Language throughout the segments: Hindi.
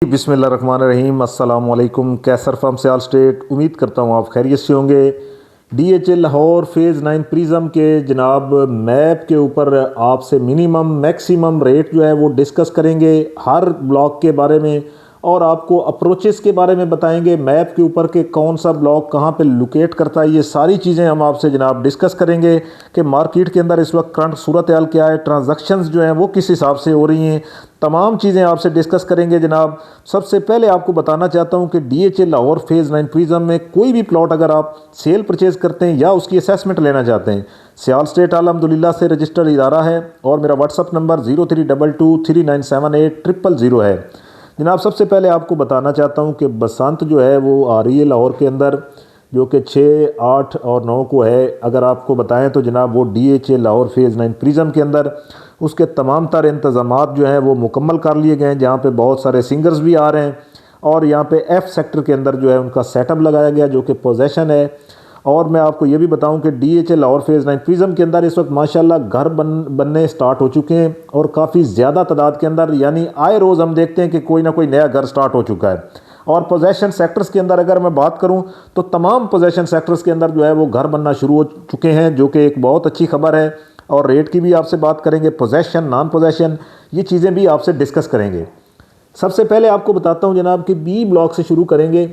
बिस्मिल्लाहिर्रहमानिर्रहीम। अस्सलाम वालेकुम। कैसर फ्रॉम सियाल स्टेट। उम्मीद करता हूँ आप खैरियत से होंगे। DHL लाहौर फ़ेज़ 9 प्रिज़म के जनाब मैप के ऊपर आपसे मिनिमम मैक्सिमम रेट जो है वो डिस्कस करेंगे हर ब्लॉक के बारे में, और आपको अप्रोचेस के बारे में बताएंगे। मैप के ऊपर के कौन सा ब्लॉक कहाँ पे लोकेट करता है, ये सारी चीज़ें हम आपसे जनाब डिस्कस करेंगे कि मार्केट के अंदर इस वक्त करंट सूरत हाल क्या है, ट्रांजैक्शंस जो हैं वो किस हिसाब से हो रही हैं, तमाम चीज़ें आपसे डिस्कस करेंगे जनाब। सबसे पहले आपको बताना चाहता हूं कि DHL लाहौर फ़ेज़ 9 प्रिज़म में कोई भी प्लॉट अगर आप सेल परचेज़ करते हैं या उसकी असेसमेंट लेना चाहते हैं, सियाल स्टेट अल्हम्दुलिल्लाह से रजिस्टर्ड इदारा है और मेरा व्हाट्सअप नंबर 0322397800 है जनाब। सबसे पहले आपको बताना चाहता हूं कि बसंत जो है वो आ रही है लाहौर के अंदर, जो कि 6, 8 और 9 को है। अगर आपको बताएं तो जनाब वो DHL लाहौर फ़ेज़ 9 प्रिज़म के अंदर उसके तमाम तर इंतज़ामात जो हैं वो मुकम्मल कर लिए गए हैं, जहाँ पे बहुत सारे सिंगर्स भी आ रहे हैं और यहाँ पे F सेक्टर के अंदर जो है उनका सेटअप लगाया गया जो कि पोजेशन है। और मैं आपको ये भी बताऊं कि DHL लाहौर फ़ेज़ 9 प्रिज़म के अंदर इस वक्त माशाल्लाह घर बनने स्टार्ट हो चुके हैं और काफ़ी ज़्यादा तादाद के अंदर, यानी आए रोज़ हम देखते हैं कि कोई ना कोई नया घर स्टार्ट हो चुका है। और पोजेशन सेक्टर्स के अंदर अगर मैं बात करूं तो तमाम पोजेशन सेक्टर्स के अंदर जो है वो घर बनना शुरू हो चुके हैं, जो कि एक बहुत अच्छी खबर है। और रेट की भी आपसे बात करेंगे, पोजेशन नॉन पोजेशन ये चीज़ें भी आपसे डिस्कस करेंगे। सबसे पहले आपको बताता हूं जनाब कि B ब्लॉक से शुरू करेंगे,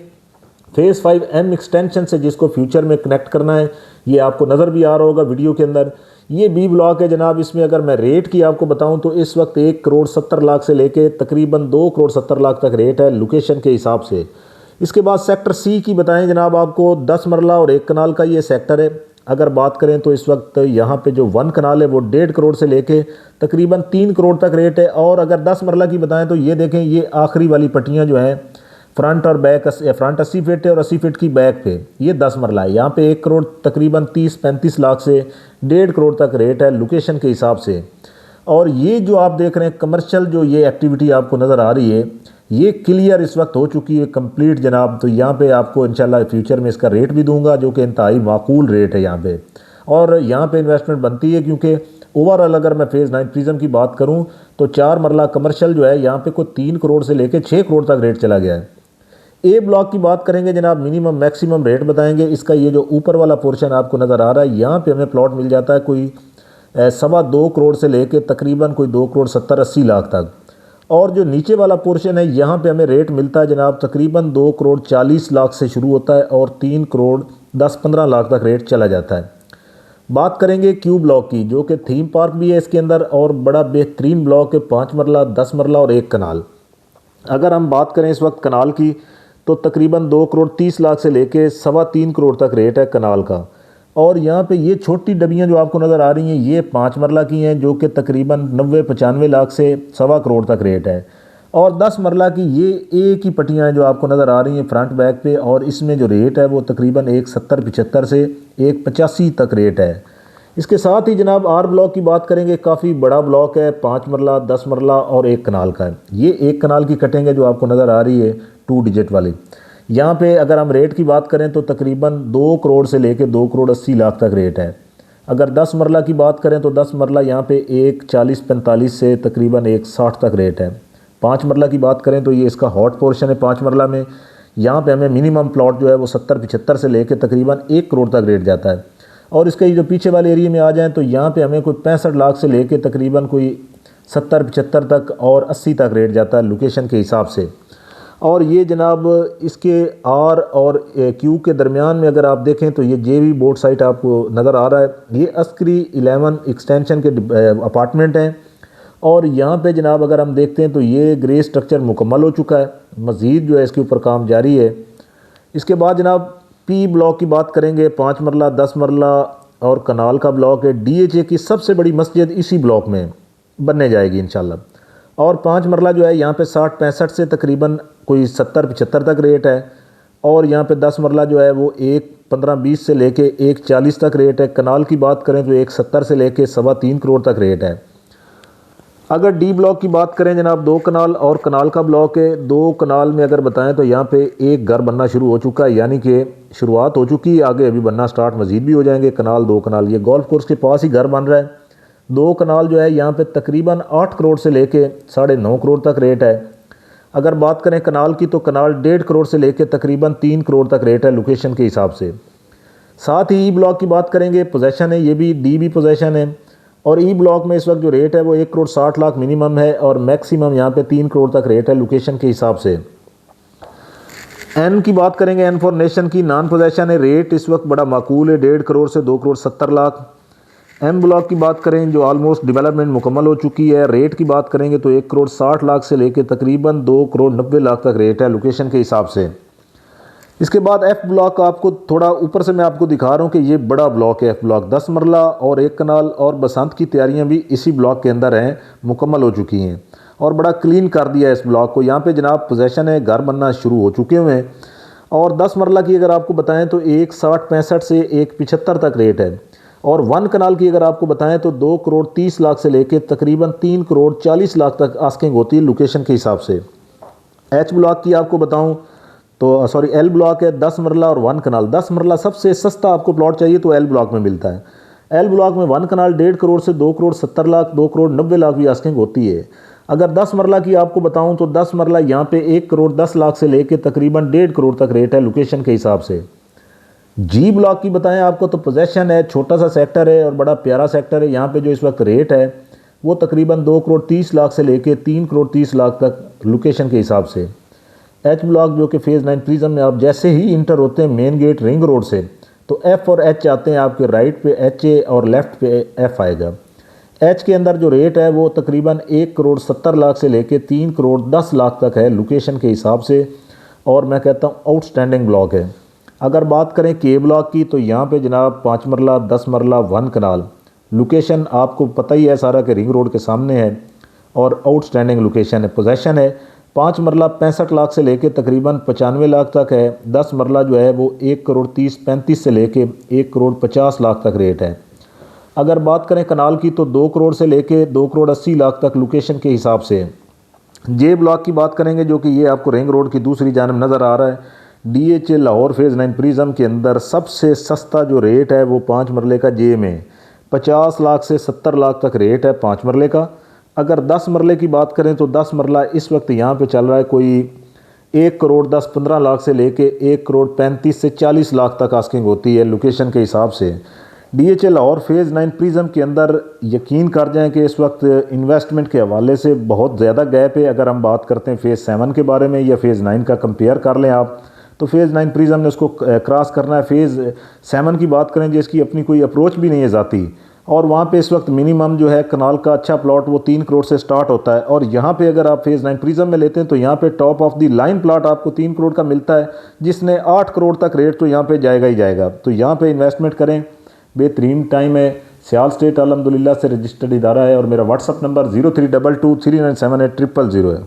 फ़ेज़ 5M एक्सटेंशन से, जिसको फ्यूचर में कनेक्ट करना है। ये आपको नज़र भी आ रहा होगा वीडियो के अंदर। ये B ब्लॉक है जनाब। इसमें अगर मैं रेट की आपको बताऊं तो इस वक्त 1,70,00,000 से लेके तकरीबन 2,70,00,000 तक रेट है लोकेशन के हिसाब से। इसके बाद सेक्टर C की बताएं जनाब आपको, 10 मरला और 1 कनाल का ये सेक्टर है। अगर बात करें तो इस वक्त यहाँ पे जो 1 कनाल है वो 1.5 करोड़ से लेके तकरीबन 3 करोड़ तक रेट है। और अगर 10 मरला की बताएं तो ये देखें, ये आखिरी वाली पट्टियाँ जो हैं फ्रंट और बैक, फ्रंट 80 फीट है और 80 फीट की बैक पे, ये 10 मरला है। यहाँ पे 1 करोड़ तकरीबन 30-35 लाख से 1.5 करोड़ तक रेट है लोकेशन के हिसाब से। और ये जो आप देख रहे हैं कमर्शियल जो ये एक्टिविटी आपको नज़र आ रही है, ये क्लियर इस वक्त हो चुकी है कंप्लीट जनाब। तो यहाँ पे आपको इंशाल्लाह फ्यूचर में इसका रेट भी दूंगा जो कि इंतहाई माकूल रेट है यहाँ पे। और यहाँ पे इन्वेस्टमेंट बनती है क्योंकि ओवरऑल अगर मैं फ़ेज़ 9 प्रिज़म की बात करूँ तो 4 मरला कमर्शियल जो है यहाँ पे कोई 3 करोड़ से लेकर 6 करोड़ तक रेट चला गया है। A ब्लॉक की बात करेंगे जनाब, मिनिमम मैक्सिमम रेट बताएंगे। इसका ये जो ऊपर वाला पोर्शन आपको नज़र आ रहा है, यहाँ पे हमें प्लॉट मिल जाता है कोई 2.25 करोड़ से लेके तकरीबन कोई 2,70,80,00,000 तक। और जो नीचे वाला पोर्शन है यहाँ पे हमें रेट मिलता है जनाब तकरीबन 2,40,00,000 से शुरू होता है और 3,10-15 लाख तक रेट चला जाता है। बात करेंगे Q ब्लॉक की, जो कि थीम पार्क भी है इसके अंदर और बड़ा बेहतरीन ब्लॉक है, 5 मरला, 10 मरला और 1 कनाल। अगर हम बात करें इस वक्त कनाल की तो तकरीबन 2,30,00,000 से लेके 3.25 करोड़ तक रेट है कनाल का। और यहाँ पे ये छोटी डबियाँ जो आपको नज़र आ रही हैं ये 5 मरला की हैं, जो कि तकरीबन 90-95 लाख से 1.25 करोड़ तक रेट है। और 10 मरला की ये एक ही पट्टियाँ हैं जो आपको नज़र आ रही हैं फ्रंट बैक पे, और इसमें जो रेट है वो तकरीबन 1,70-75 से 1,85 तक रेट है। इसके साथ ही जनाब R ब्लॉक की बात करेंगे, काफ़ी बड़ा ब्लॉक है, 5 मरला, 10 मरला और 1 कनाल का है। ये 1 कनाल की कटिंग है जो आपको नज़र आ रही है 2 डिजिट वाली। यहाँ पे अगर हम रेट की बात करें तो तकरीबन 2 करोड़ से लेके 2,80,00,000 तक रेट है। अगर 10 मरला की बात करें तो 10 मरला यहाँ पे 1,40-45 से तकरीबन 1,60 तक रेट है। 5 मरला की बात करें तो ये इसका हॉट पोर्शन है 5 मरला में। यहाँ पे हमें मिनिमम प्लॉट जो है वो 70-75 से लेके तकरीबन 1 करोड़ तक रेट जाता है। और इसके जो पीछे वाले एरिया में आ जाएँ तो यहाँ पे हमें कोई 65 लाख से लेके तकरीबन कोई 70-75 तक और 80 तक रेट जाता है लोकेशन के हिसाब से। और ये जनाब इसके R और Q के दरमियान में अगर आप देखें तो ये JV बोर्ड साइट आपको नज़र आ रहा है। ये अस्करी 11 एक्सटेंशन के अपार्टमेंट हैं। और यहाँ पे जनाब अगर हम देखते हैं तो ये ग्रे स्ट्रक्चर मुकम्मल हो चुका है, मज़ीद जो है इसके ऊपर काम जारी है। इसके बाद जनाब P ब्लॉक की बात करेंगे, 5 मरला, 10 मरला और कनाल का ब्लॉक है। DHA की सबसे बड़ी मस्जिद इसी ब्लॉक में बनने जाएगी इंशाल्लाह। और 5 मरला जो है यहाँ पे 60-65 से तकरीबन कोई 70-75 तक रेट है। और यहाँ पे 10 मरला जो है वो 1,15-20 से लेके 1,40 तक रेट है। कनाल की बात करें तो 1,70 से लेके 3.25 करोड़ तक रेट है। अगर D ब्लॉक की बात करें जनाब, 2 कनाल और कनाल का ब्लॉक है। 2 कनाल में अगर बताएं तो यहाँ पे एक घर बनना शुरू हो चुका है, यानी कि शुरुआत हो चुकी है, आगे अभी बनना स्टार्ट मज़ीद भी हो जाएंगे। कनाल 2 कनाल ये गोल्फ कोर्स के पास ही घर बन रहा है। 2 कनाल जो है यहाँ पे तकरीबन 8 करोड़ से लेके 9.5 करोड़ तक रेट है। अगर बात करें कनाल की तो कनाल 1.5 करोड़ से लेकर तकरीबन 3 करोड़ तक रेट है लोकेशन के हिसाब से। साथ ही ई ब्लॉक की बात करेंगे, पोजेशन है, ये भी डी बी पोजेशन है। और ई ब्लॉक में इस वक्त जो रेट है वो 1 करोड़ 60 लाख मिनिमम है और मैक्सिमम यहाँ पे 3 करोड़ तक रेट है लोकेशन के हिसाब से। एन की बात करेंगे, एन फॉर नेशन की, नॉन पोजेशन है, रेट इस वक्त बड़ा माकूल है, 1.5 करोड़ से 2 करोड़ 70 लाख। एम ब्लॉक की बात करें जो ऑलमोस्ट डेवलपमेंट मुकम्मल हो चुकी है, रेट की बात करेंगे तो 1 करोड़ 60 लाख से लेकर तकरीबन 2 करोड़ 90 लाख तक रेट है लोकेशन के हिसाब से। इसके बाद एफ ब्लॉक आपको थोड़ा ऊपर से मैं आपको दिखा रहा हूँ कि ये बड़ा ब्लॉक है। एफ ब्लॉक 10 मरला और 1 कनाल और बसंत की तैयारियाँ भी इसी ब्लॉक के अंदर हैं, मुकम्मल हो चुकी हैं और बड़ा क्लीन कर दिया है इस ब्लॉक को। यहाँ पे जनाब पोजेशन है, घर बनना शुरू हो चुके हुए हैं। और 10 मरला की अगर आपको बताएं तो 1,60-65 से 1,75 तक रेट है। और 1 कनाल की अगर आपको बताएं तो 2 करोड़ 30 लाख से लेकर तकरीबन 3 करोड़ 40 लाख तक आस्किंग होती है लोकेशन के हिसाब से। एच ब्लॉक की आपको बताऊं तो सॉरी एल ब्लॉक है, 10 मरला और 1 कनाल। 10 मरला सबसे सस्ता आपको प्लॉट चाहिए तो एल ब्लॉक में मिलता है। एल ब्लॉक में 1 कनाल 1.5 करोड़ से 2 करोड़ 70 लाख, 2 करोड़ 90 लाख भी आस्किंग होती है। अगर 10 मरला की आपको बताऊं तो 10 मरला यहाँ पे 1 करोड़ 10 लाख से लेकर तकरीबन 1.5 करोड़ तक रेट है लोकेशन के हिसाब से। जी ब्लॉक की बताएं आपको तो पोजेशन है, छोटा सा सेक्टर है और बड़ा प्यारा सेक्टर है। यहाँ पे जो इस वक्त रेट है वो तकरीबन 2 करोड़ 30 लाख से लेकर 3 करोड़ 30 लाख तक लोकेशन के हिसाब से। एच ब्लॉक जो कि फेज़ 9 प्रिज्म में आप जैसे ही इंटर होते हैं मेन गेट रिंग रोड से तो एफ़ और एच आते हैं, आपके राइट पे एच ए और लेफ़्ट पे एफ़ आएगा। एच के अंदर जो रेट है वो तकरीबन 1 करोड़ 70 लाख से लेकर 3 करोड़ 10 लाख तक है लोकेशन के हिसाब से और मैं कहता हूँ आउटस्टैंडिंग ब्लॉक है। अगर बात करें के ब्लॉक की तो यहाँ पे जनाब 5 मरला, 10 मरला, 1 कनाल, लोकेशन आपको पता ही है सारा कि रिंग रोड के सामने है और आउटस्टैंडिंग लोकेशन है। पोजेशन है 5 मरला 65 लाख से लेकर तकरीबन 95 लाख तक है। 10 मरला जो है वो 1 करोड़ 30-35 से लेकर 1 करोड़ 50 लाख तक रेट है। अगर बात करें कनाल की तो 2 करोड़ से लेकर 2 करोड़ 80 लाख तक लोकेशन के हिसाब से। जे ब्लॉक की बात करेंगे जो कि ये आपको रिंग रोड की दूसरी जानब नज़र आ रहा है। DHA लाहौर फेज़ 9 प्रिज्म के अंदर सबसे सस्ता जो रेट है वो 5 मरले का जे में 50 लाख से 70 लाख तक रेट है 5 मरले का। अगर 10 मरले की बात करें तो 10 मरला इस वक्त यहाँ पे चल रहा है कोई 1 करोड़ 10-15 लाख से लेके 1 करोड़ 35 से 40 लाख तक आस्किंग होती है लोकेशन के हिसाब से। DHA लाहौर फेज़ 9 प्रिज्म के अंदर यकीन कर जाएं कि इस वक्त इन्वेस्टमेंट के हवाले से बहुत ज़्यादा गैप है। अगर हम बात करते हैं फेज़ 7 के बारे में या फेज़ 9 का कंपेयर कर लें आप तो फेज़ 9 प्रिज्म ने उसको क्रॉस करना है। फेज़ 7 की बात करें जिसकी अपनी कोई अप्रोच भी नहीं है ज़ाती और वहाँ पे इस वक्त मिनिमम जो है कनाल का अच्छा प्लॉट वो 3 करोड़ से स्टार्ट होता है। और यहाँ पे अगर आप फेज़ 9 प्रिज्म में लेते हैं तो यहाँ पे top of the line plot आपको 3 करोड़ का मिलता है जिसने 8 करोड़ तक रेट तो यहाँ पे जाएगा ही जाएगा। तो यहाँ पे इन्वेस्टमेंट करें, बेहतरीन टाइम है। सियाल स्टेट अल्हम्दुलिल्लाह से रजिस्टर्ड इदारा है और मेरा व्हाट्सअप नंबर 0322 3978000 है।